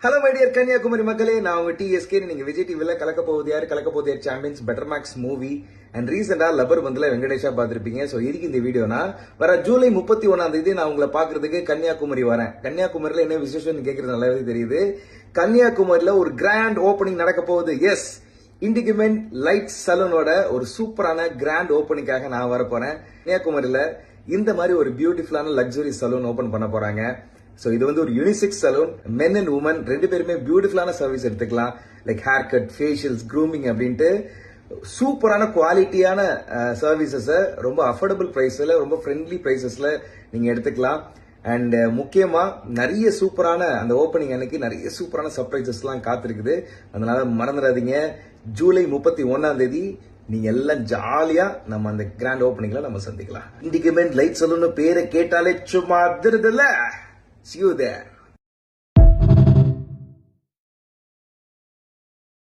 Hello my dear Kanyakumari மக்களே, நான் உங்க டிஎஸ்கே. நீங்க விஜய் டிவில கலக்க போகுது யார் champions Petromax movie and ரீசெண்டா லப்பர் பந்துல வெங்கடேஷா பாத்திருப்பீங்க. சோ இதுக்கு இந்த வீடியோனா வர ஜூலை 31 நான் உங்களை பாக்குறதுக்கு கன்னியாகுமரி வரேன். கன்னியாகுமரியில என்ன விசேஷம் கேட்கறது நல்லாவே தெரியுது. கன்னியாகுமரியில ஒரு கிராண்ட் ஓபனிங் நடக்க போகுது. எஸ், இண்டிகமெண்ட் லைட் சலூனோட ஒரு சூப்பரான கிராண்ட் ஓபனிங்காக நான் வர போறேன். கன்னியாகுமரியில இந்த மாதிரி ஒரு பியூட்டிஃபுல்லான லக்ஸுரி சலூன் ஓபன் பண்ண போறாங்க. சோ இது வந்து ஒரு unisex salon. Men and women ரெண்டு பேருமே பியூட்டிஃபுல்லான சர்வீஸ் எடுத்துக்கலாம். Like hair cut, facials, grooming அப்படின்ட்டு சூப்பரான குவாலிட்டியான சர்வீசஸ் ரொம்ப அஃபோர்டபுள் பிரைஸ்ல, ரொம்ப ஃப்ரெண்ட்லி பிரைசஸ்ல நீங்க எடுத்துக்கலாம். அண்ட் முக்கியமா நிறைய சூப்பரான அந்த ஓப்பனிங் அன்னைக்கு நிறைய சூப்பரான சர்ப்ரைசஸ் எல்லாம் காத்திருக்குது. அதனால மறந்துடாதீங்க. ஜூலை 31 நீங்க எல்லாம் ஜாலியா நம்ம அந்த கிராண்ட் ஓப்பனிங்ல நம்ம சந்திக்கலாம். இண்டிகமெண்ட் லைட் சலூன் பேரை கேட்டாலே சும்மா அதிருதுல. See you there.